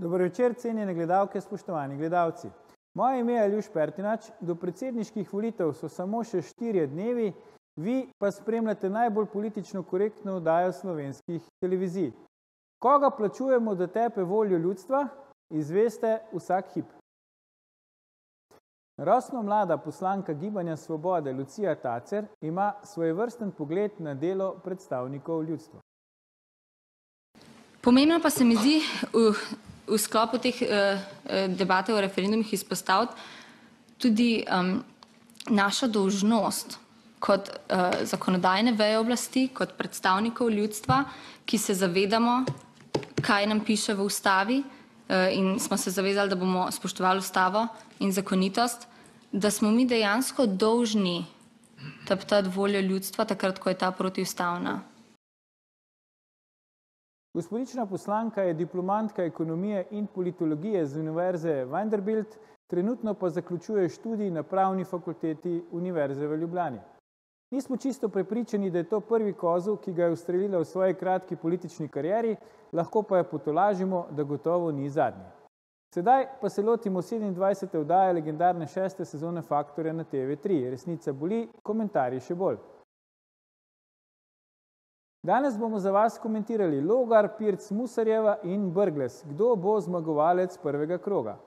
Dober večer, cenjene gledalke, spoštovani gledalci. Moje ime je Aljuš Pertinač, do predsedniških volitev so samo še 4 dnevi, vi pa spremljate najbolj politično korektno oddajo slovenskih televizij. Koga plačujemo, da tepe voljo ljudstva, izveste vsak hip. Rosno mlada poslanka Gibanja Svobode Lucija Tacer ima svojevrsten pogled na delo predstavnikov ljudstva. Pomembno pa se mi zdi v sklopu teh debate o referendumih izpostaviti tudi našo dolžnost kot zakonodajne veje oblasti, kot predstavnikov ljudstva, ki se zavedamo, kaj nam piše v ustavi in smo se zavezali, da bomo spoštovali ustavo in zakonitost, da smo mi dejansko dolžni teptati voljo ljudstva takrat, ko je ta protiustavna. Gospodična poslanka je diplomantka ekonomije in politologije z Univerze Vanderbilt, trenutno pa zaključuje študij na Pravni fakulteti Univerze v Ljubljani. Nismo čisto prepričani, da je to prvi kozel, ki ga je ustrelila v svoji kratki politični karieri, lahko pa je potolažimo, da gotovo ni zadnji. Sedaj pa se lotimo 27. oddaje legendarne 6. sezone Faktorja na TV3. Resnica boli, komentarji še bolj. Danes bomo za vas komentirali Logar, Pirc, Musarjeva in Brglez. Kdo bo zmagovalec prvega kroga?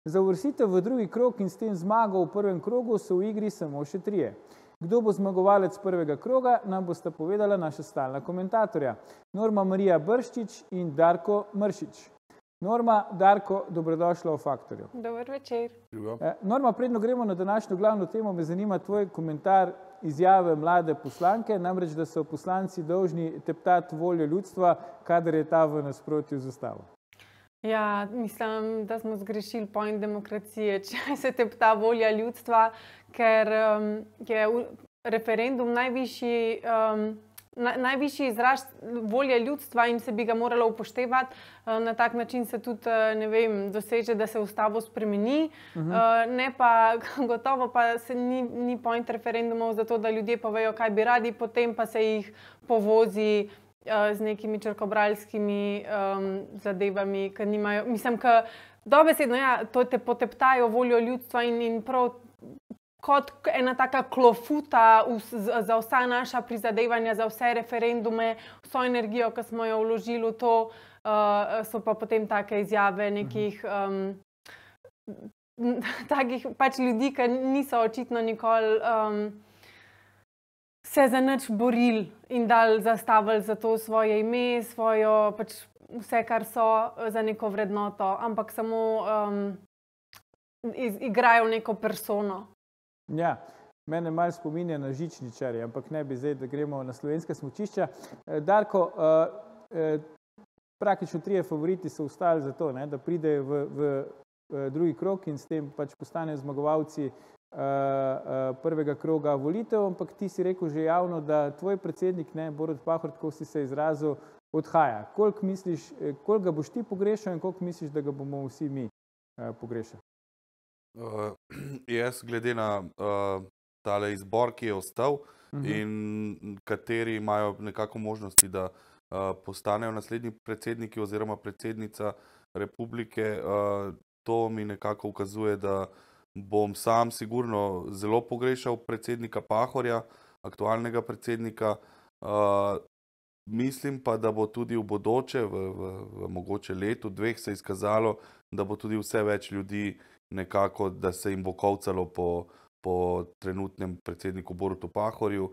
Za uvrstitev v drugi krog in s tem zmago v prvem krogu so v igri samo še 3. Kdo bo zmagovalec prvega kroga, nam bosta povedala naša stalna komentatorja. Norma Marija Brščič in Darko Mršič. Norma, Darko, dobrodošla v Faktorju. Dober večer. Norma, predno gremo na današnjo glavno temo, me zanima tvoj komentar izjave mlade poslanke, namreč, da so poslanci dolžni teptati voljo ljudstva, kadar je ta v nasprotju z ustavo. Ja, mislim, da smo zgrešili point demokracije, če se tepta volja ljudstva, ker je referendum najvišji izraz volje ljudstva in se bi ga moralo upoštevati. Na tak način se tudi, ne vem, doseže, da se ustavo spremeni. Ne pa, gotovo pa se ni point referendumov za to, da ljudje povejo, kaj bi radi, potem pa se jih povozi z nekimi črkobralskimi zadevami, ki nimajo, mislim, ki dobesedno, ja, to te poteptajo voljo ljudstva in prav kot ena taka klofuta za vsa naša prizadevanja, za vse referendume, vso energijo, ki smo jo vložili v to, so pa potem take izjave nekih takih pač ljudi, ki niso očitno nikoli se za nič borili in dali zastavili za to svoje ime, svojo pač vse, kar so za neko vrednoto, ampak samo igrajo neko persono. Ja, mene malo spominja na žičničarje, ampak ne bi zdaj, da gremo na slovenska smučišča. Darko, praktično 3 favoriti so ostali za to, da pridejo v drugi krog in s tem pač postanejo zmagovalci prvega kroga volitev, ampak ti si rekel že javno, da tvoj predsednik, Borut Pahor, tako si se izrazil, odhaja. Koliko ga boš ti pogrešal in koliko misliš, da ga bomo vsi mi pogrešali? Jaz glede na tale izbor, ki je ostal in kateri imajo nekako možnosti, da postanejo naslednji predsedniki oziroma predsednica republike, to mi nekako ukazuje, da bom sam sigurno zelo pogrešal predsednika Pahorja, aktualnega predsednika. Mislim pa, da bo tudi v bodoče, v mogoče letu, 2 se izkazalo, da bo tudi vse več ljudi nekako, da se jim bo kovcalo po trenutnem predsedniku Borutu Pahorju.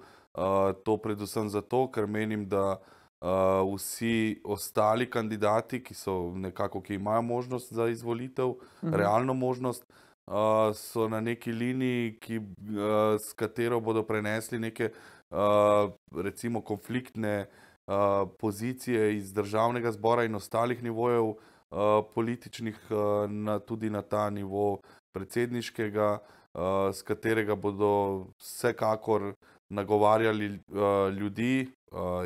To predvsem zato, ker menim, da vsi ostali kandidati, ki so nekako, ki imajo možnost za izvolitev, realno možnost, so na neki liniji, s katero bodo prenesli neke recimo konfliktne pozicije iz državnega zbora in ostalih nivojev političnih tudi na ta nivo predsedniškega, s katerega bodo vsekakor nagovarjali ljudi,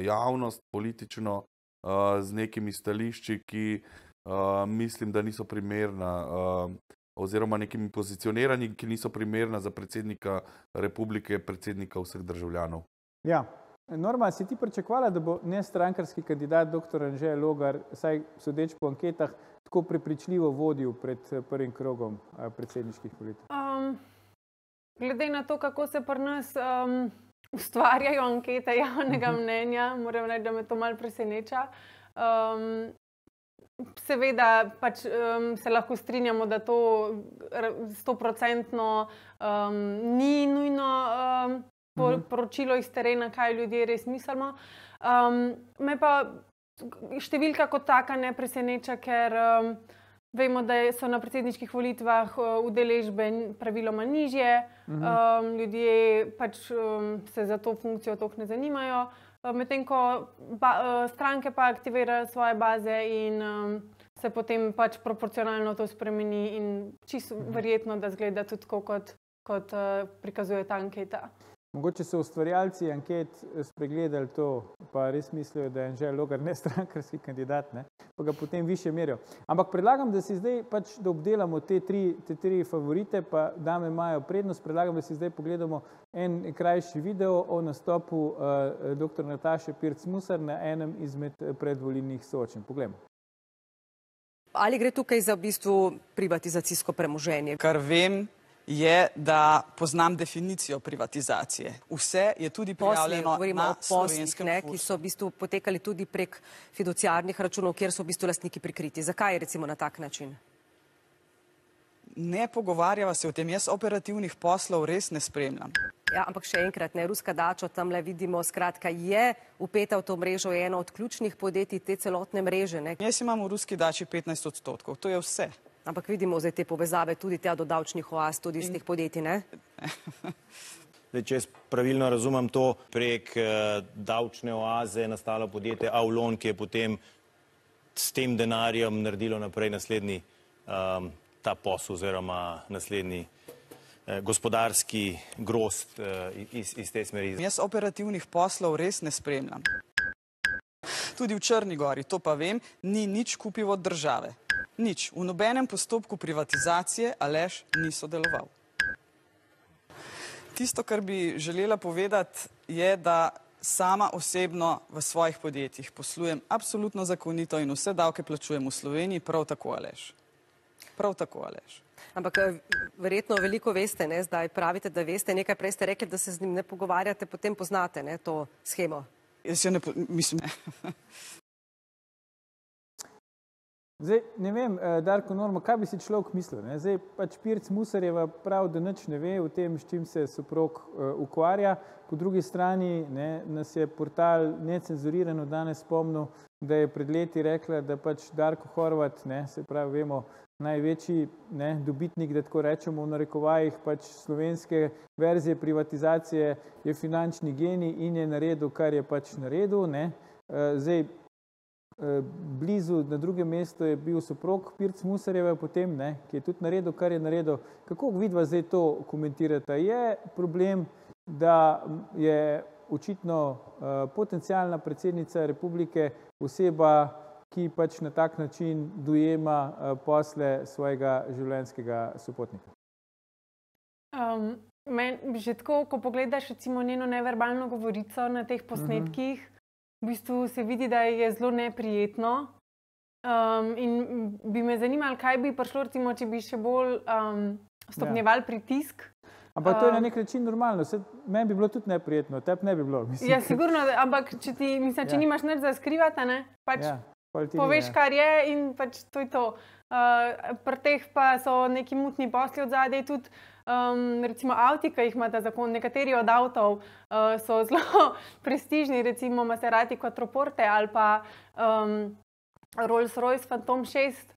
javnost politično z nekimi stališči, ki mislim, da niso primerna oziroma nekimi pozicioniranji, ki niso primerna za predsednika republike, predsednika vseh državljanov. Ja. Norma, si ti pričakovala, da bo nestrankarski kandidat dr. Anže Logar, saj sodeč po anketah, tako prepričljivo vodil pred prvim krogom predsedniških volitev? Glede na to, kako se pri nas ustvarjajo ankete javnega mnenja, moram reči, da me to malo preseneča. Seveda pač se lahko strinjamo, da to 100% ni nujno poročilo iz terena, kaj ljudje res mislimo. Me pa številka kot taka ne preseneča, ker vemo, da so na predsedniških volitvah udeležbe praviloma nižje, ljudje pač se za to funkcijo toliko ne zanimajo, medtem ko stranke pa aktivirajo svoje baze in se potem pač proporcionalno to spremeni in čisto verjetno, da zgleda tudi tako, kot prikazuje ta anketa. Mogoče so ustvarjalci anket spregledali to, pa res mislijo, da je Anže Logar nestrankarski kandidat, ne? Pa ga potem više merijo. Ampak predlagam, da si zdaj pač, da obdelamo te tri favorite, pa dame imajo prednost, predlagam, da si zdaj pogledamo en krajši video o nastopu dr. Nataše Pirc Musar na enem izmed predvolilnih soočenj. Poglejmo. Ali gre tukaj za v bistvu privatizacijsko premoženje? Kar vem, je, da poznam definicijo privatizacije. Vse je tudi prijavljeno na slovenskem poslih, ki so v bistvu potekali tudi prek fiduciarnih računov, kjer so v bistvu lastniki prikriti. Zakaj recimo na tak način? Ne pogovarjava se o tem, jaz operativnih poslov res ne spremljam. Ja, ampak še enkrat, ne, ruska dača, tamle vidimo, skratka, je vpeta v to mrežo, je eno od ključnih podjetij te celotne mreže, ne. Jaz imam v ruski dači 15%, to je vse. Ampak vidimo zdaj te povezave tudi tja do davčnih oaz, tudi iz teh podjetij, ne? Zdaj, če jaz pravilno razumem to, prek davčne oaze nastalo podjetje Avlon, ki je potem s tem denarjem naredilo naprej naslednji ta posel oziroma naslednji gospodarski grozd iz te smeri. Jaz operativnih poslov res ne spremljam. Tudi v Črni gori, to pa vem, ni nič kupil od države. Nič. V nobenem postopku privatizacije Aleš ni sodeloval. Tisto, kar bi želela povedati, je, da sama osebno v svojih podjetjih poslujem absolutno zakonito in vse davke plačujem v Sloveniji, prav tako Aleš. Prav tako Aleš. Ampak verjetno veliko veste, ne, zdaj pravite, da veste, nekaj prej ste rekli, da se z njim ne pogovarjate, potem poznate, ne, to shemo. Jaz jo ne, mislim, Zdaj, ne vem, Darko Normo, kaj bi si človek mislil, ne? Zdaj, pač Pirc Musarjeva prav, da nič ne ve o tem, s čim se soprog ukvarja. Po drugi strani, ne, nas je portal Necenzurirano danes spomnil, da je pred leti rekla, da pač Darko Horvat, ne, se pravi, vemo, največji, ne, dobitnik, da tako rečemo v narekovajih, pač slovenske verzije privatizacije je finančni genij in je naredil, kar je pač naredil, ne. Zdaj, blizu, na drugem mestu je bil soprog Pirc Musarjeve potem, ne, ki je tudi naredil, kar je naredil. Kako vidva zdaj to komentirata? Je problem, da je očitno potencialna predsednica republike oseba, ki pač na tak način dojema posle svojega življenjskega sopotnika? Že tako, ko pogledaš recimo njeno neverbalno govorico na teh posnetkih, v bistvu se vidi, da je zelo neprijetno in bi me zanimalo, kaj bi prišlo, recimo, če bi še bolj stopnjevali pritisk. Ampak to je na nek način normalno. Meni bi bilo tudi neprijetno, tebi ne bi bilo. Mislim. Ja, sigurno, ampak če nimaš nič za skrivati, ne, pač poveš, kar je in pač to je to. Pri teh pa so neki mutni posli od zadaj tudi, recimo avti, ki jih imata zakon, nekateri od avtov so zelo prestižni, recimo Maserati Quattroporte ali pa Rolls-Royce Phantom 6,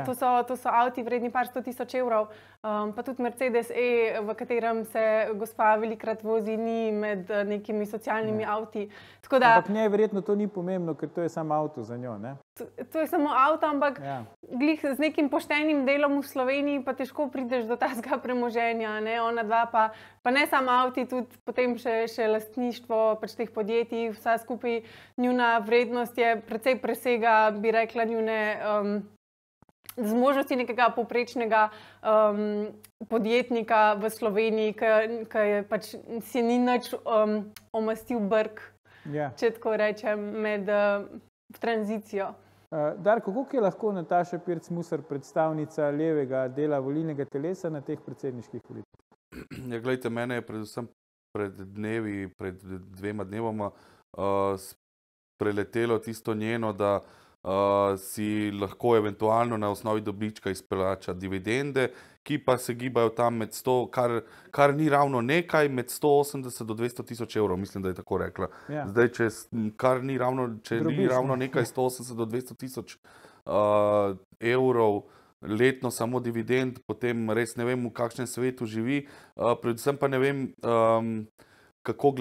to so avti vredni par 100.000 evrov, pa tudi Mercedes E, v katerem se gospa velikrat vozi, ni med nekimi socialnimi avti. Ampak njej verjetno to ni pomembno, ker to je samo avto za njo, ne? To je samo avto, ampak glih z nekim poštenim delom v Sloveniji pa težko prideš do tazga premoženja, ne? Ona dva pa ne samo avti, tudi potem še lastništvo pač teh podjetij, vsa skupaj njuna vrednost je precej presega, bi rekla, njune zmožnosti nekega povprečnega podjetnika v Sloveniji, ki je pač si ni nič omastil brk, če tako rečem, med tranzicijo. Darko, koliko je lahko Nataša Pirc Musar predstavnica levega dela volilnega telesa na teh predsedniških volitvah? Ja, glejte, mene je predvsem pred 2 dnevoma preletelo tisto njeno, da si lahko eventualno na osnovi dobička izplača dividende, ki pa se gibajo tam med 100, kar ni ravno nekaj, med 180 do 200 tisoč evrov, mislim, da je tako rekla. Ja. Zdaj, če ni ravno nekaj 180 do 200 tisoč evrov letno samo dividend, potem res ne vem, v kakšnem svetu živi, predvsem pa ne vem, kako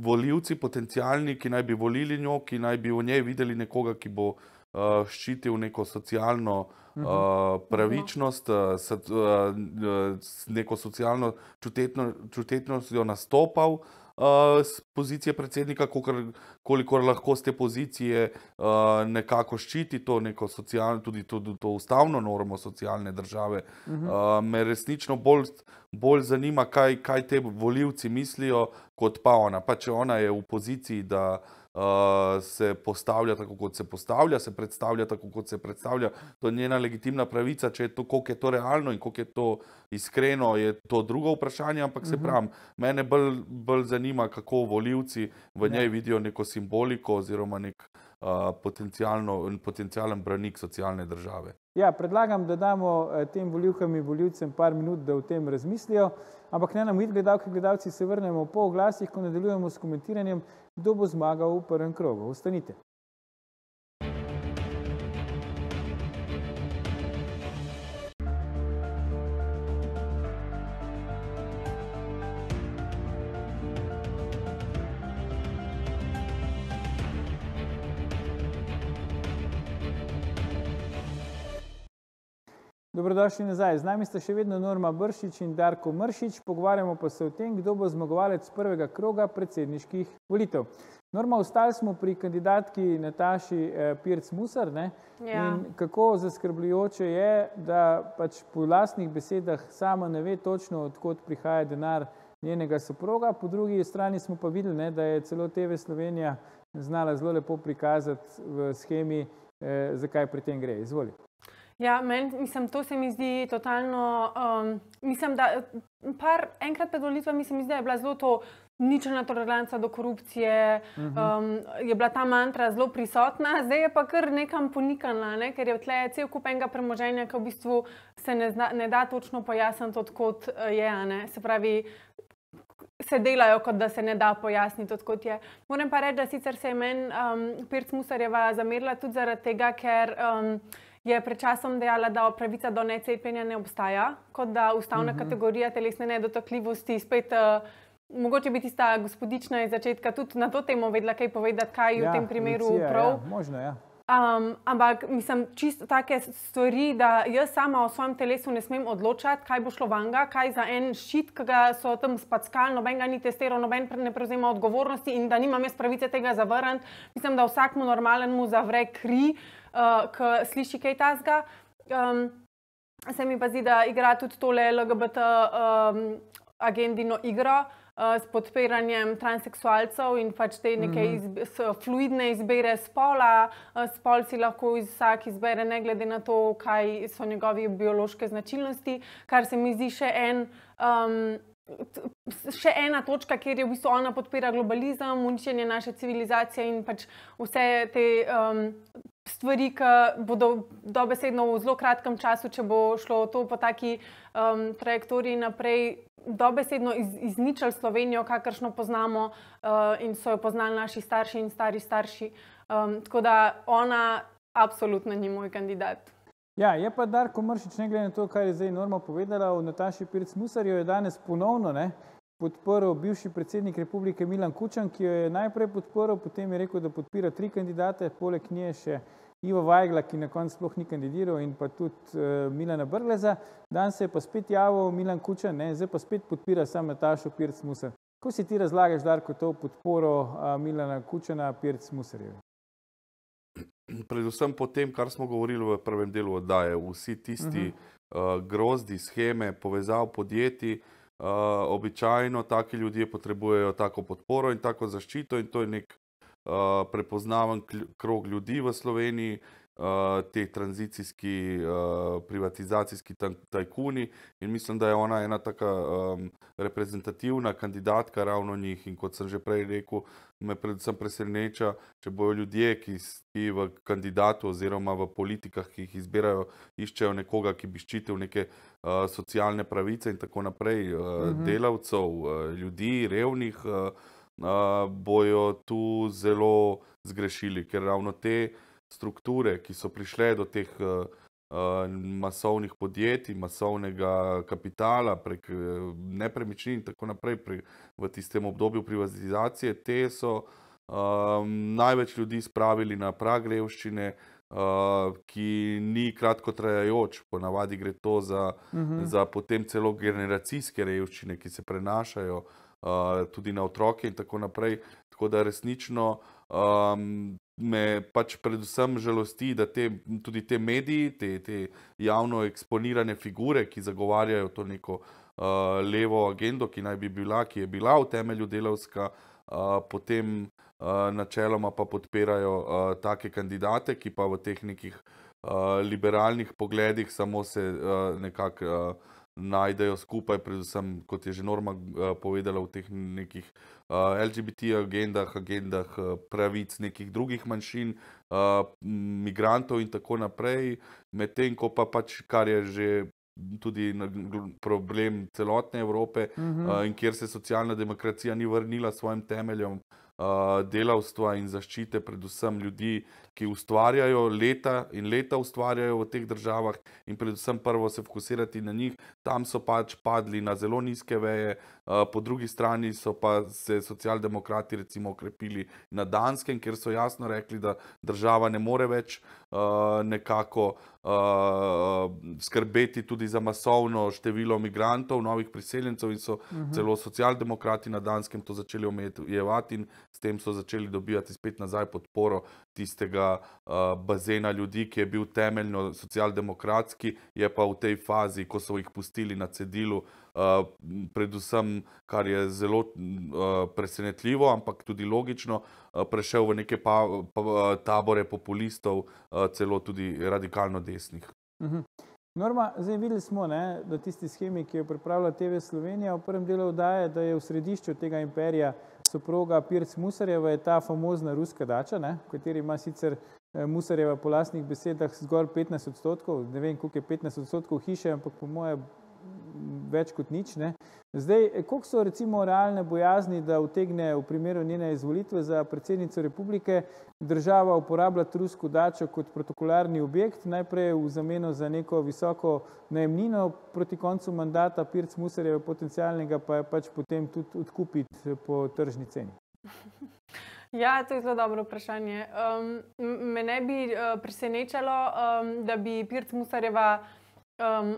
volivci potencialni, ki naj bi volili njo, ki naj bi v njej videli nekoga, ki bo ščitil neko socialno pravičnost, neko socialno čutetnostjo nastopal z pozicije predsednika, kolikor lahko z te pozicije nekako ščiti to neko socialno, tudi to ustavno normo socialne države. Me resnično bolj zanima, kaj te volivci mislijo, kot pa ona. Pa če ona je v poziciji, da se postavlja tako, kot se postavlja, se predstavlja tako, kot se predstavlja, to je njena legitimna pravica, če je to, koliko je to realno in koliko je to iskreno, je to drugo vprašanje, ampak se pravim, mene bolj zanima, kako volivci v njej vidijo neko simboliko oziroma nek potencialen branik socialne države. Ja, predlagam, da damo tem volivkam in volivcem par minut, da o tem razmislijo, ampak ne nam gledalke, gledalci, se vrnemo po oglasih, ko nadaljujemo s komentiranjem, kdo bo zmagal v prvem krogu. Ostanite. Dobrodošli nazaj. Z nami sta še vedno Norma Bršič in Darko Mršič. Pogovarjamo pa se o tem, kdo bo zmagovalec prvega kroga predsedniških volitev. Norma, ostali smo pri kandidatki Nataši Pirc Musar, ne? Ja. In kako zaskrbljujoče je, da pač po lastnih besedah sama ne ve točno, odkot prihaja denar njenega soproga. Po drugi strani smo pa videli, ne, da je celo TV Slovenija znala zelo lepo prikazati v shemi, zakaj pri tem gre. Izvoli. Ja, to se mi zdi totalno, mislim, da enkrat pred volitvami se mi zdi, da je bila zelo to ničelna toleranca do korupcije, je bila ta mantra zelo prisotna, zdaj je pa kar nekam ponikala, ne? Ker je tle cel kup enega premoženja, ki v bistvu se ne da točno pojasniti, odkot je, ne? Se pravi, se delajo, kot da se ne da pojasniti, odkot je. Moram pa reči, da sicer se je meni Pirc Musarjeva zamerila tudi zaradi tega, ker je pred časom dejala, da pravica do necepljenja ne obstaja, kot da ustavna kategorija telesne nedotakljivosti spet, mogoče bi tista gospodična iz začetka tudi na to temo vedela kaj povedati, kaj v tem primeru prav. Ja, možno, ja. Ampak mislim, čisto take stvari, da jaz sama o svojem telesu ne smem odločati, kaj bo šlo vanga, kaj za en ščit, ki ga so tam spackali, noben ga ni testiral, noben ne prevzema odgovornosti in da nimam jaz pravice tega zavrniti. Mislim, da vsakmu normalnemu zavre kri, ki sliši kaj tazga. Se mi pa zdi, da igra tudi tole LGBT agendino igro s podpiranjem transseksualcev in pač te neke fluidne izbire spola. Spol si lahko vsak izbere ne glede na to, kaj so njegovi biološke značilnosti, kar se mi zdi še ena točka, kjer je v bistvu ona podpira globalizem, uničenje naše civilizacije in pač vse te stvari, ki bodo dobesedno v zelo kratkem času, če bo šlo to po taki trajektoriji naprej, dobesedno izničili Slovenijo, kakršno poznamo in so jo poznali naši starši in stari starši. Tako da ona absolutno ni moj kandidat. Ja, je pa Darko Mršič, ne glede na to, kar je zdaj Norma povedala o Nataši Pirc Musar, jo je danes ponovno podprl bivši predsednik Republike Milan Kučan, ki jo je najprej podprl, potem je rekel, da podpira 3 kandidate, poleg nje še Ivo Vajgla, ki na koncu sploh ni kandidiral, in pa tudi Milana Brgleza. Danes se je pa spet javil Milan Kučan, zdaj pa spet podpira sam Natašo Pirc Musar. Kako si ti razlagaš, Darko, to podporo Milana Kučana Pirc Musarjevi? Predvsem po tem, kar smo govorili v prvem delu oddaje, vsi tisti grozdi, sheme, povezav podjetij, običajno taki ljudje potrebujejo tako podporo in tako zaščito in to je nek prepoznaven krog ljudi v Sloveniji. te tranzicijski privatizacijski tajkuni in mislim, da je ona ena taka reprezentativna kandidatka ravno njih in kot sem že prej rekel, me predvsem preseneča, če bojo ljudje, ki v kandidatu oziroma v politikah, ki jih izbirajo, iščejo nekoga, ki bi ščitil neke socialne pravice in tako naprej, delavcev, ljudi, revnih, bojo tu zelo zgrešili, ker ravno te strukture, ki so prišle do teh masovnih podjetij, masovnega kapitala prek nepremičnin in tako naprej v tistem obdobju privatizacije, te so največ ljudi spravili na prag revščine, ki ni kratkotrajajoč. Ponavadi gre to za potem celo generacijske revščine, ki se prenašajo tudi na otroke in tako naprej. Tako da resnično me pač predvsem žalosti, da tudi te mediji, te javno eksponirane figure, ki zagovarjajo to neko levo agendo, ki je bila v temelju delavska, potem načeloma pa podpirajo take kandidate, ki pa v teh nekih liberalnih pogledih samo se nekako najdejo skupaj, predvsem, kot je že Norma povedala, v teh nekih LGBT agendah pravic nekih drugih manjšin, migrantov in tako naprej, medtem ko pa pač, kar je že tudi problem celotne Evrope in kjer se socialna demokracija ni vrnila svojim temeljem delavstva in zaščite predvsem ljudi, ki ustvarjajo leta in leta ustvarjajo v teh državah in predvsem prvo se fokusirati na njih. Tam so pač padli na zelo nizke veje, po drugi strani so pa se socialdemokrati recimo okrepili na Danskem, kjer so jasno rekli, da država ne more več nekako skrbeti tudi za masovno število migrantov, novih priseljencev in so celo socialdemokrati na Danskem to začeli omejevati in s tem so začeli dobivati spet nazaj podporo tistega bazena ljudi, ki je bil temeljno socialdemokratski, je pa v tej fazi, ko so jih pustili na cedilu, predvsem, kar je zelo presenetljivo, ampak tudi logično, prešel v neke tabore populistov, celo tudi radikalno desnih. Norma, zdaj videli smo, da tisti shemi, ki jo pripravlja TV Slovenija v prvem delu oddaje, da je v središču tega imperija soproga Pirc Musarjeva, je ta famozna ruska dača, v kateri ima sicer Musarjeva po lastnih besedah zgolj 15%, ne vem, koliko je 15% hiše, ampak po moje več kot nič. Zdaj, koliko so recimo realne bojazni, da utegne v primeru njene izvolitve za predsednico republike država uporabljati rusko dačo kot protokolarni objekt, najprej v zameno za neko visoko najemnino, proti koncu mandata Pirc Musarjeva potencialnega pa je pač potem tudi odkupiti po tržni ceni? Ja, to je zelo dobro vprašanje. Me ne bi presenečalo, da bi Pirc Musarjeva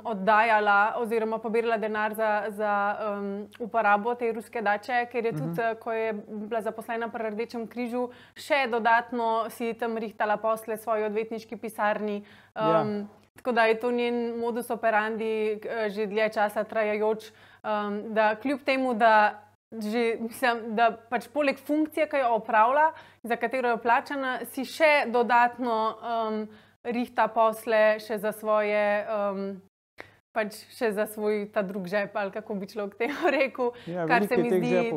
oddajala oziroma pobirala denar za uporabo te ruske dače, ker je tudi, ko je bila zaposlena pri Rdečem križu, še dodatno si tam rihtala posle svoji odvetniški pisarni. Tako da je to njen modus operandi že dlje časa trajajoč, da kljub temu, da da pač poleg funkcije, ki jo opravlja, za katero je plačana, si še dodatno rihta posle še za svoje, pač še za svoj ta drug žep, ali kako bi človek temu rekel, kar se mi zdi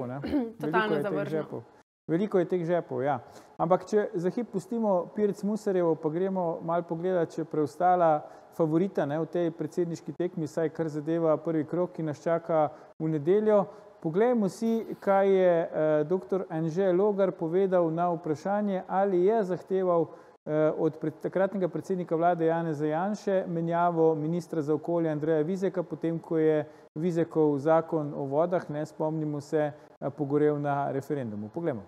totalno zavržno. Veliko je teh žepov, ja. Ampak če za hip pustimo Pirc Musarjevo, pa gremo malo pogledati, če preostala favorita v tej predsedniški tekmi, saj kar zadeva prvi krog, ki nas čaka v nedeljo. Poglejmo si, kaj je dr. Anže Logar povedal na vprašanje, ali je zahteval od takratnega predsednika vlade Janeza Janše menjavo ministra za okolje Andreja Vizjaka, potem ko je Vizjakov zakon o vodah, spomnimo se, pogorel na referendumu. Poglejmo.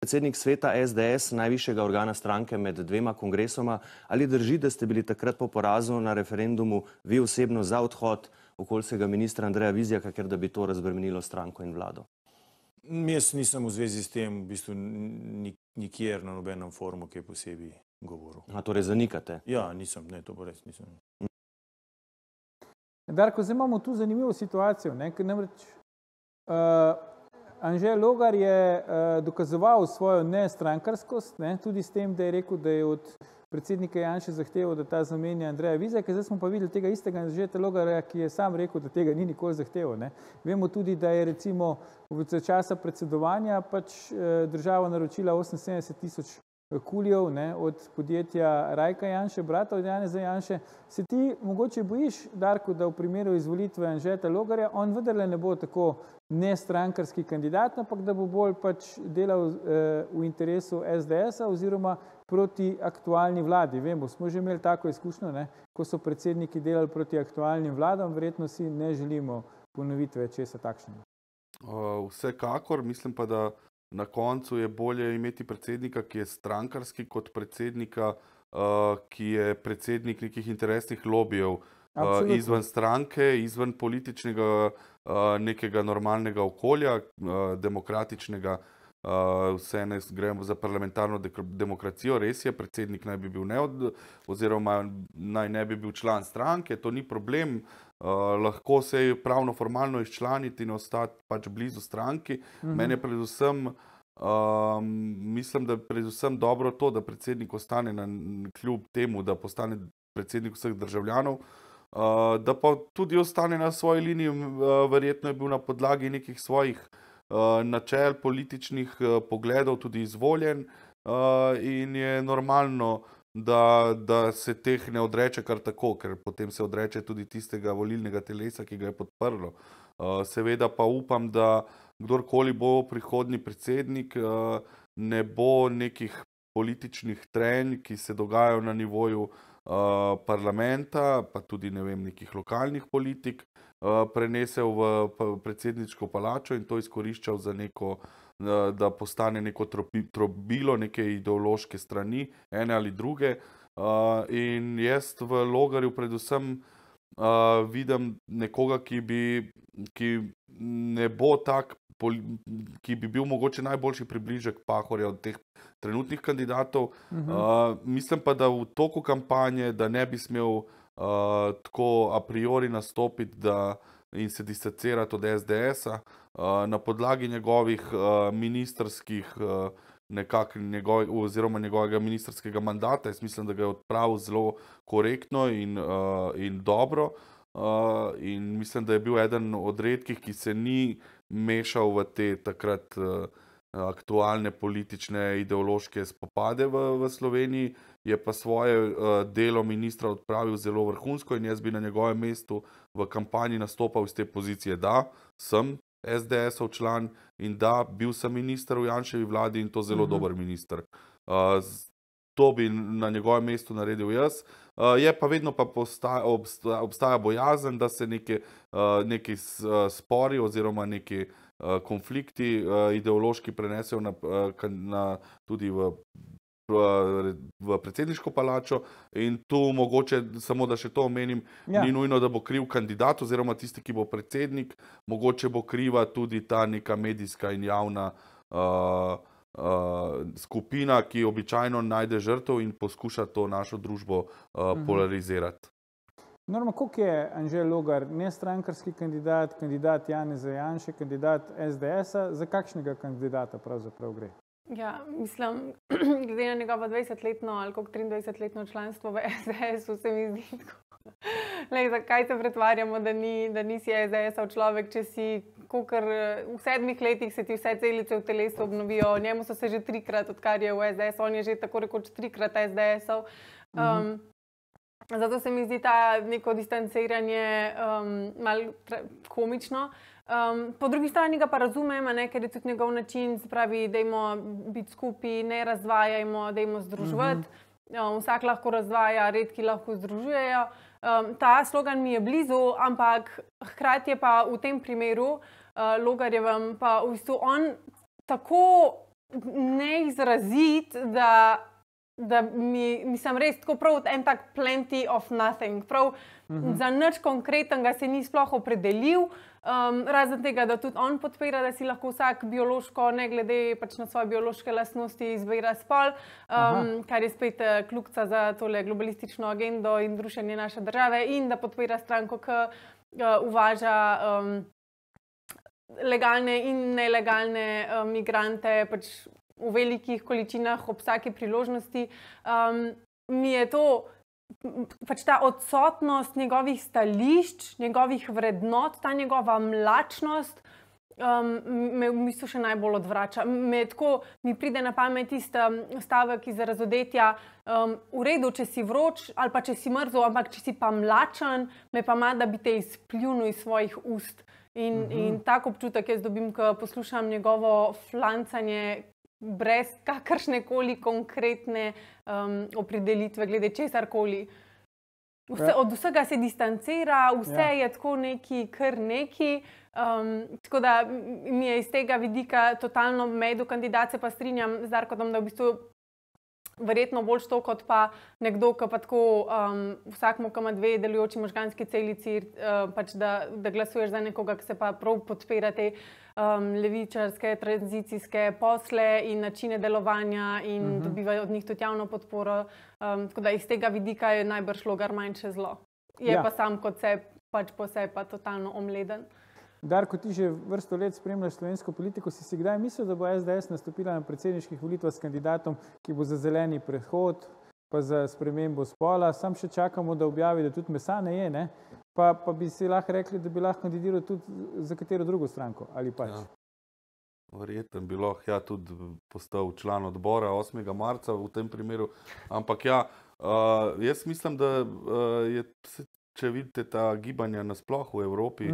Predsednik sveta SDS, najvišjega organa stranke med dvema kongresoma, ali drži, da ste bili takrat po porazu na referendumu vi osebno za odhod okoljskega ministra Andreja Vizjaka, ker da bi to razbremenilo stranko in vlado? Jaz nisem v zvezi s tem v bistvu nikjer na nobenem forumu, ki je posebej govoril. Torej zanikate? Ja, nisem, ne, to pa res nisem. Darko, zdaj imamo tu zanimivo situacijo, ker namreč Anže Logar je dokazoval svojo nestrankarskost, tudi s tem, da je rekel, da je od predsednika Janše zahteval, da ta zamenja Andreja Vizjaka, zdaj smo pa videli tega istega Anžeta Logarja, ki je sam rekel, da tega ni nikoli zahteval. Ne. Vemo tudi, da je recimo v časa predsedovanja pač država naročila 78 000 kulijev, ne, od podjetja Rajka Janše, brata od Janeza Janše. Se ti mogoče bojiš, Darko, da v primeru izvolitve Anžeta Logarja on vendarle ne bo tako nestrankarski kandidat, ampak da bo bolj pač delal v interesu SDS-a oziroma proti aktualni vladi. Vemo, smo že imeli tako izkušnjo, ne, ko so predsedniki delali proti aktualnim vladam, verjetno si ne želimo ponovitve česa takšnega. Vsekakor, mislim pa, da na koncu je bolje imeti predsednika, ki je strankarski, kot predsednika, ki je predsednik nekih interesnih lobijev izven stranke, izven političnega nekega normalnega okolja, demokratičnega. Vse ne gremo za parlamentarno demokracijo, res je, predsednik naj bi bil oziroma naj ne bi bil član stranke, to ni problem. Lahko se pravno formalno izčlaniti in ostati pač blizu stranki. Mene predvsem, mislim, da je predvsem dobro to, da predsednik ostane kljub temu, da postane predsednik vseh državljanov, da pa tudi ostane na svoji liniji, verjetno je bil na podlagi nekih svojih načel, političnih pogledov tudi izvoljen in je normalno, da se teh ne odreče kar tako, ker potem se odreče tudi tistega volilnega telesa, ki ga je podprlo. Seveda pa upam, da kdorkoli bo prihodnji predsednik, ne bo nekih političnih trenj, ki se dogajajo na nivoju parlamenta, pa tudi ne vem, nekih lokalnih politik, prenesel v predsedniško palačo in to izkoriščal za neko, da postane neko trobilo neke ideološke strani, ene ali druge. In jaz v Logarju predvsem vidim nekoga, ki ne bo tak, ki bi bil mogoče najboljši približek Pahorja od teh trenutnih kandidatov. Mislim pa, da v toku kampanje, da ne bi smel tako a priori nastopiti in se distancirati od SDS-a na podlagi njegovih ministrskih oziroma njegovega ministrskega mandata. Jaz mislim, da ga je odpravil zelo korektno in dobro in mislim, da je bil eden od redkih, ki se ni mešal v te takrat aktualne politične ideološke spopade v Sloveniji, je pa svoje delo ministra odpravil zelo vrhunsko in jaz bi na njegovem mestu v kampanji nastopal iz te pozicije, da sem SDS-ov član in da bil sem minister v Janševi vladi in to zelo dober minister. To bi na njegovem mestu naredil jaz. Je pa vedno pa obstaja bojazen, da se neki spori oziroma neki konflikti ideološki prenesejo tudi v predsedniško palačo in tu mogoče, samo da še to omenim, ni nujno, da bo kriv kandidat oziroma tisti, ki bo predsednik, mogoče bo kriva tudi ta neka medijska in javna skupina, ki običajno najde žrtev in poskuša to našo družbo polarizirati. Norma, koliko je Anže Logar nestrankarski kandidat, kandidat Janeza Janše, kandidat SDS-a, za kakšnega kandidata pravzaprav gre? Ja, mislim, glede na njegovo 20-letno ali koliko 23-letno članstvo v SDS-u se mi zdi tako. Zakaj se pretvarjamo, da nisi SDS-ov človek, če si kakor v 7 letih se ti vse celice v telesu obnovijo. Njemu so se že 3-krat, odkar je v SDS, on je že tako rekoč 3-krat SDS-ov. Zato se mi zdi ta neko distanciranje malo komično. Po drugi strani ga pa razumem, ker je tudi njegov način, se pravi, dajmo biti skupaj, ne razvajajmo, dajmo združevati. Vsak lahko razvaja, redki lahko združujejo. Ta slogan mi je blizu, ampak hkrati je pa v tem primeru Logarjevem pa v bistvu on tako neizrazit, da mislim res tako prav en tak plenty of nothing. Prav za nič konkretnega se ni sploh opredelil, razen tega, da tudi on podpira, da si lahko vsak biološko, ne glede pač na svoje biološke lastnosti, izbira spol, kar je spet kljukica za tole globalistično agendo in rušenje naše države, in da podpira stranko, ki uvaža legalne in nelegalne migrante pač v velikih količinah ob vsaki priložnosti. mi je to pač ta odsotnost njegovih stališč, njegovih vrednot, ta njegova mlačnost, me v bistvu še najbolj odvrača. Mi pride na pamet tista stavek iz Razodetja, v redu, če si vroč ali pa če si mrzel, ampak če si pa mlačen, me pa ima, da bi te izpljunil iz svojih ust. In tak občutek jaz dobim, ko poslušam njegovo flancanje brez kakršnekoli konkretne opredelitve glede česarkoli. Od vsega se distancira, vse je tako neki, kar neki. Tako da mi je iz tega vidika totalno medu kandidat, se pa strinjam z Darkom, da v bistvu verjetno bolj to, kot pa nekdo, ki pa tako vsakmu, ki ima dve delujoči možganski celici, pač da glasuješ za nekoga, ki se pa prav podpira te levičarske, tranzicijske posle in načine delovanja in dobivajo od njih tudi javno podporo. Tako da iz tega vidika je najbrž Logar manjše zlo. Je pa sam kot se, pač po sebi pa totalno omleden. Darko, ti že vrsto let spremljaš slovensko politiko, si kdaj mislil, da bo SDS nastopila na predsedniških volitvah s kandidatom, ki bo za zeleni prehod, pa za spremembo spola, sam še čakamo, da objavi, da tudi mesa ne je, ne? Pa bi si lahko rekli, da bi lahko kandidiral tudi za katero drugo stranko, ali pač? Verjetno bi lahko tudi postal član odbora 8. marca v tem primeru, ampak jaz mislim, da je če vidite ta gibanja nasploh v Evropi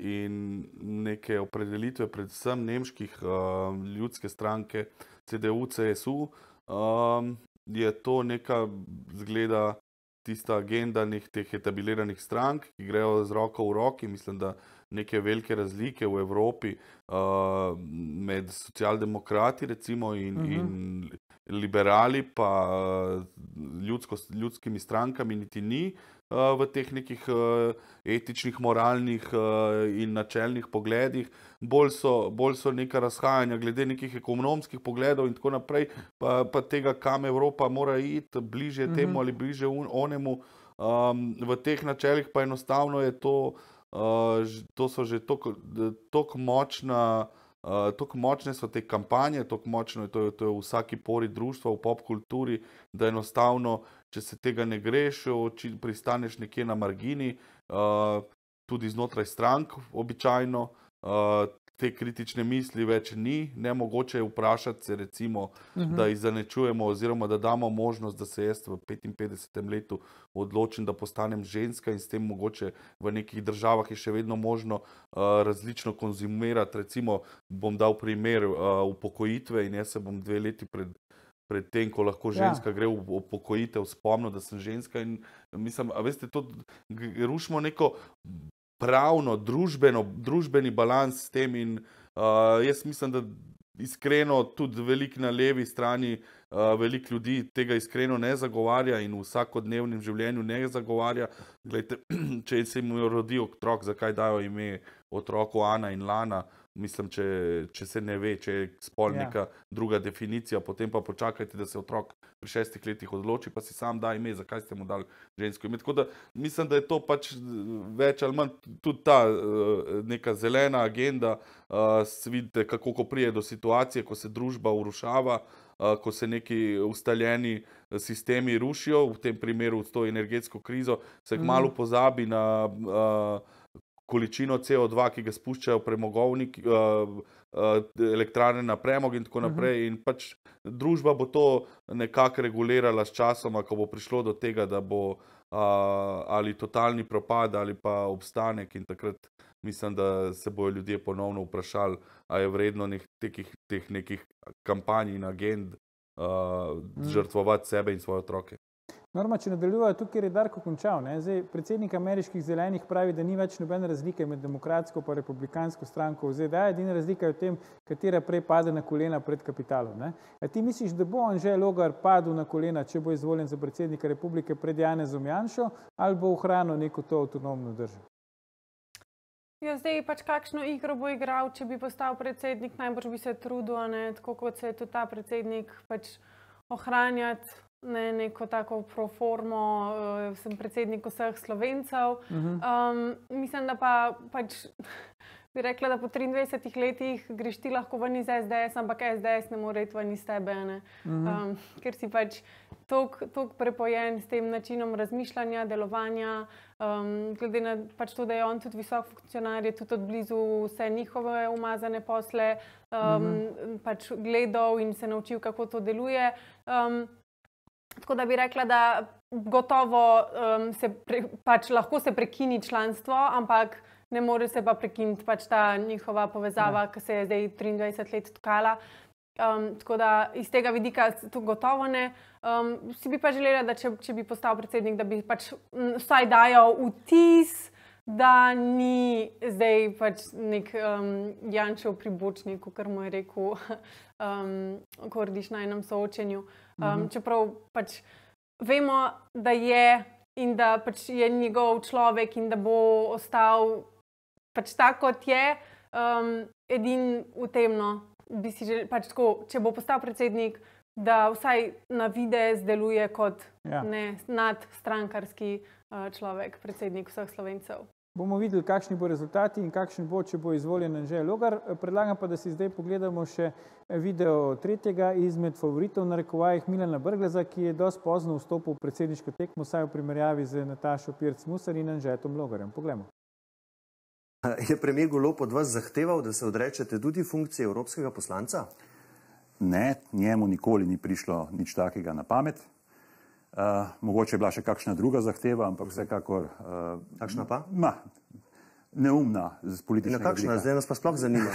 in neke opredelitve predvsem nemških ljudske stranke CDU, CSU, je to neka zgleda tista agenda teh etabliranih strank, ki grejo z roko v roki. Mislim, da neke velike razlike v Evropi med socialdemokrati recimo in liberali pa ljudskimi strankami niti ni v teh nekih etičnih, moralnih in načelnih pogledih. Bolj so neka razhajanja glede nekih ekonomskih pogledov in tako naprej, pa tega, kam Evropa mora iti, bližje temu ali bližje onemu. V teh načelih pa enostavno je to so že toliko močne so te kampanje, toliko močno je to v vsaki pori društva, v pop kulturi, da enostavno, če se tega ne greš, pristaneš nekje na margini, tudi znotraj strank običajno, te kritične misli več ni, nemogoče je vprašati se recimo, da izzanečujemo oziroma da damo možnost, da se jaz v 55. letu odločim, da postanem ženska in s tem mogoče v nekih državah je še vedno možno različno konzumirati. Recimo bom dal primer upokojitve in jaz se bom 2 leti pred tem, ko lahko ženska gre v upokojitev, spomnil, da sem ženska in mislim, a veste, to rušimo neko pravno, družbeni balans s tem in jaz mislim, da iskreno tudi veliko na levi strani, veliko ljudi tega iskreno ne zagovarja in v vsakodnevnem življenju ne zagovarja. Glejte, če se jim rodi otrok, zakaj dajo ime otroku Ana in Lana? Mislim, če se ne ve, če je spol neka druga definicija, potem pa počakajte, da se otrok pri 6 letih odloči, pa si sam da ime, zakaj ste mu dali žensko ime. Tako da mislim, da je to pač več ali manj tudi ta neka zelena agenda. Vidite, kako ko prije do situacije, ko se družba urušava, ko se neki ustaljeni sistemi rušijo, v tem primeru s to energetsko krizo, se kmalu pozabi na količino CO2, ki ga spuščajo premogovniki, elektrarne na premog in tako naprej. In pač družba bo to nekako regulirala s časoma, ko bo prišlo do tega, da bo ali totalni propad ali pa obstanek in takrat mislim, da se bojo ljudje ponovno vprašali, a je vredno teh nekih kampanj in agend žrtvovati sebe in svoje otroke. Norma, če nadaljujejo tukaj, kjer je Darko končal, zdaj predsednik ameriških zelenih pravi, da ni več nobene razlike med demokratsko pa republikansko stranko v ZDA, edina razlika je v tem, katera prej pade na kolena pred kapitalom. A ti misliš, da bo Anže Logar padel na kolena, če bo izvoljen za predsednika republike pred Janezom Janšo, ali bo ohranil neko to avtonomno držo? Ja, zdaj pač kakšno igro bo igral, če bi postal predsednik, najbrž bi se trudil, tako kot se je tudi ta predsednik pač ohranjati neko tako proformo, sem predsednik vseh Slovencev. Mislim, da pač bi rekla, da po 23 letih greš ti lahko ven iz SDS, ampak SDS ne more iti ven iz tebe, ne. Ker si pač toliko prepojen s tem načinom razmišljanja, delovanja, glede na pač to, da je on tudi visok funkcionar, je tudi odblizu vse njihove umazane posle, pač gledal in se naučil, kako to deluje. Tako da bi rekla, da gotovo pač lahko se prekini članstvo, ampak ne more se pa prekiniti pač ta njihova povezava, ki se je zdaj 23 let tkala. Tako da iz tega vidika to gotovo ne. Si bi pa želela, da če bi postal predsednik, da bi pač vsaj dajal vtis, da ni zdaj pač nek Janšev pribočnik, kar mu je rekel Kordiš na enem soočenju. Čeprav pač vemo, da je in da pač je njegov človek in da bo ostal pač tak, kot je, edin v temno. Bi si pač tako, če bo postal predsednik, da vsaj na videz deluje kot nadstrankarski človek, predsednik vseh Slovencev. Bomo videli, kakšni bo rezultati in kakšen bo, če bo izvoljen Anže Logar. Predlagam pa, da si zdaj pogledamo še video tretjega izmed favoritov na narekovajih Milana Brgleza, ki je dosti pozno vstopil v predsedniško tekmo, saj v primerjavi z Natašo Pirc Musar in Anžetom Logarjem. Poglejmo. Je premier Golob od vas zahteval, da se odrečete tudi funkcije evropskega poslanca? Ne, njemu nikoli ni prišlo nič takega na pamet. Mogoče je bila še kakšna druga zahteva, ampak vsekakor... Kakšna pa? Neumna z političnega vidika. Kakšna? Zdaj nas pa sploh zanima.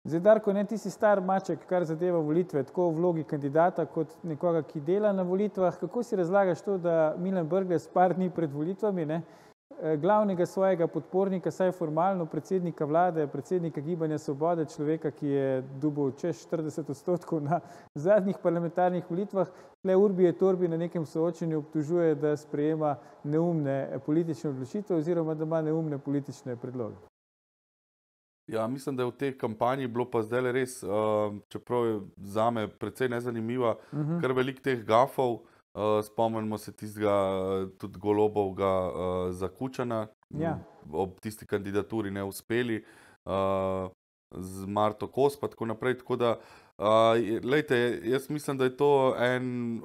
Zdaj, Darko, ti si star maček, kar zadeva volitve, tako v vlogi kandidata kot nekoga, ki dela na volitvah. Kako si razlagaš to, da Milan Brglez par dni pred volitvami, glavnega svojega podpornika, saj formalno predsednika vlade, predsednika Gibanja Svobode, človeka, ki je dobil čez 40% na zadnjih parlamentarnih volitvah, tle urbi et orbi na nekem soočenju obtožuje, da sprejema neumne politične odločitve oziroma da ima neumne politične predloge. Ja, mislim, da je v tej kampanji bilo pa zdaj res, čeprav je zame precej nezanimiva, kar veliko teh gafov. Spomnimo se tistega tudi Golobovega za Kučana, ob tisti kandidaturi neuspeli, z Marto Kos pa tako naprej. Tako da, lejte, jaz mislim, da je to en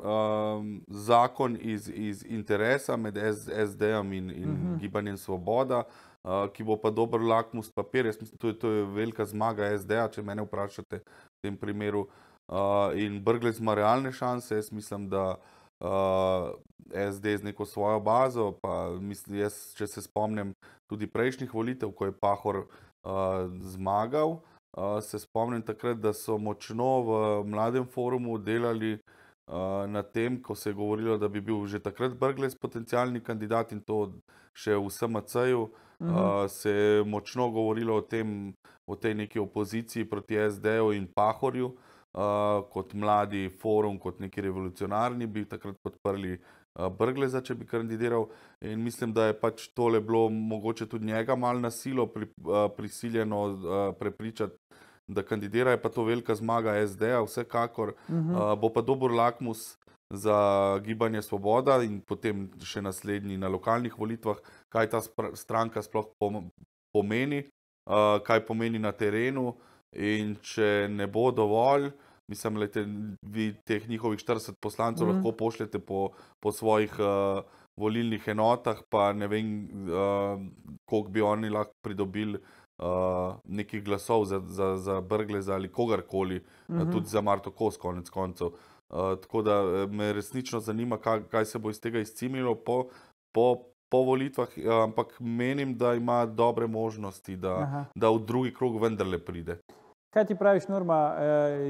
zakon iz interesa med SD-om in Gibanjem Svoboda, ki bo pa dober lakmus papir. Jaz mislim, to je velika zmaga SD-a, če mene vprašate v tem primeru. In Brglez ima realne šanse, jaz mislim, da SD z neko svojo bazo, pa mislim, jaz, če se spomnim tudi prejšnjih volitev, ko je Pahor zmagal, se spomnim takrat, da so močno v Mladem forumu delali na tem, ko se je govorilo, da bi bil že takrat Brglez potencialni kandidat in to še v SMC-ju, se je močno govorilo o tej neki opoziciji proti SD-ju in Pahorju, kot mladi forum, kot neki revolucionarni, bi takrat podprli Brgleza, če bi kandidiral. In mislim, da je pač tole bilo mogoče tudi njega malo na silo prisiljeno prepričati, da kandidira. Je pa to velika zmaga SD-a, vsekakor. Bo pa dober lakmus za Gibanje Svoboda in potem še naslednji na lokalnih volitvah, kaj ta stranka sploh pomeni, kaj pomeni na terenu. In če ne bo dovolj, mislim, da vi teh njihovih 40 poslancev lahko pošljete po svojih volilnih enotah, pa ne vem, koliko bi oni lahko pridobili nekih glasov za Brgleza ali kogarkoli, tudi za Marto Kos konec koncev. Tako da me resnično zanima, kaj se bo iz tega izcimilo po volitvah, ampak menim, da ima dobre možnosti, da v drugi krog vendarle pride. Kaj ti praviš, Norma,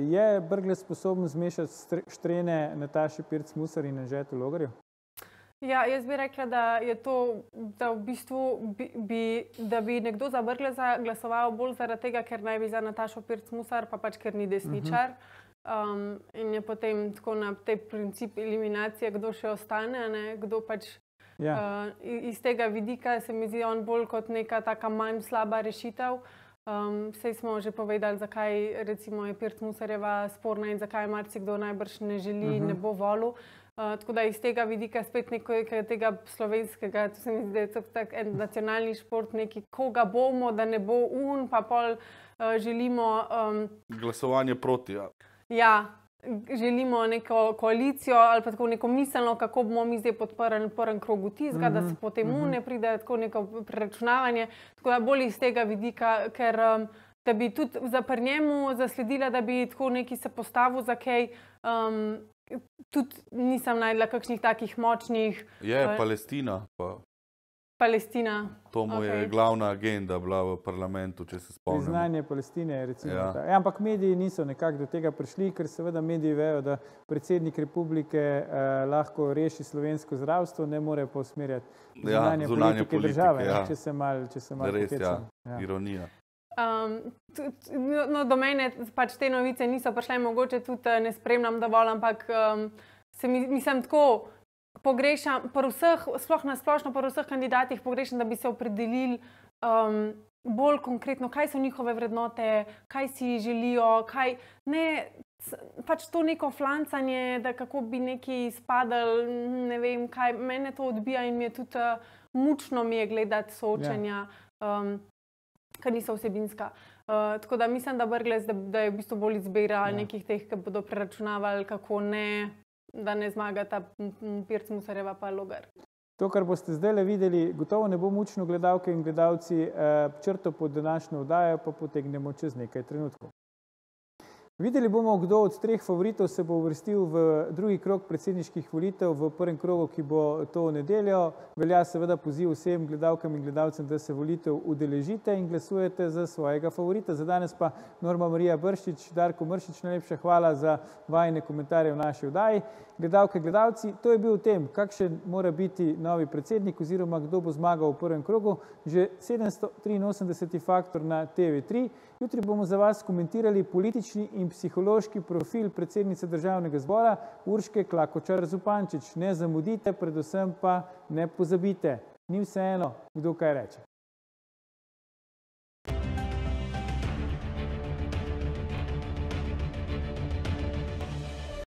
je Brglez sposoben zmešati štrene Nataše Pirc Musar in Anžetu Logarju? Ja, jaz bi rekla, da je to, da v bistvu da bi nekdo za Brgleza glasoval bolj zaradi tega, ker naj bi za Natašo Pirc Musar, pa pač ker ni desničar. In je potem tako na tej princip eliminacije, kdo še ostane, kdo pač iz tega vidika se mi zdi on bolj kot neka taka manj slaba rešitev. Sej smo že povedali, zakaj recimo je Pirc Musarjeva sporna in zakaj marsikdo najbrž ne želi, ne bo volil. Tako da iz tega vidika spet nekega slovenskega, to se mi zdi, da je tak en nacionalni šport, neki koga bomo, da ne bo pa pol želimo... Glasovanje proti, ja. Ja, želimo neko koalicijo ali pa tako neko miselno, kako bomo mi zdaj podprli prvem krogu tizga, da se potem ne pride tako neko preračunavanje. Tako da bolj iz tega vidika, ker da bi tudi pri njemu zasledila, da bi tako neki se postavil za kaj, tudi nisem najdla kakšnih takih močnih... Je Palestina. Palestina. To mu je glavna agenda bila v parlamentu, če se spomnimo. Priznanje Palestine, recimo. Ampak mediji niso nekako do tega prišli, ker seveda mediji vejo, da predsednik republike lahko reši slovensko zdravstvo, ne more pa usmerjati zunanje politike države, če se malo pokecam. Res, ironija. No, do mene pač te novice niso prišle, mogoče tudi ne spremljam dovolj, ampak mislim tako, pogrešam, sploh na splošno pri vseh kandidatih pogrešam, da bi se opredelili bolj konkretno, kaj so njihove vrednote, kaj si želijo, kaj ne, pač to neko flancanje, da kako bi neki izpadali, ne vem kaj, mene to odbija in mi je tudi mučno mi je gledati soočenja, ker niso vsebinska. Tako da mislim, da Brglez, da je v bistvu bolj izbira nekih teh, ki bodo preračunavali, kako ne, da ne zmaga ta Pirc Musarjeva pa Logar. To, kar boste zdaj videli, gotovo ne bo mučno, gledalke in gledalci, črto pod današnjo oddajo pa potegnemo čez nekaj trenutkov. Videli bomo, kdo od treh favoritov se bo uvrstil v drugi krog predsedniških volitev v prvem krogu, ki bo to v nedeljo. Velja seveda poziv vsem gledalkam in gledalcem, da se volitev udeležite in glasujete za svojega favorita. Za danes pa Norma Marija Brščič, Darko Mršič, najlepša hvala za vajine komentarje v naši oddaji. Gledalke, gledalci, to je bil tem, kakšen mora biti novi predsednik oziroma kdo bo zmagal v prvem krogu. Že 783. faktor na TV3. Jutri bomo za vas komentirali politični in psihološki profil predsednice Državnega zbora Urške Klakočar Zupančič. Ne zamudite, predvsem pa ne pozabite. Ni vseeno, kdo kaj reče.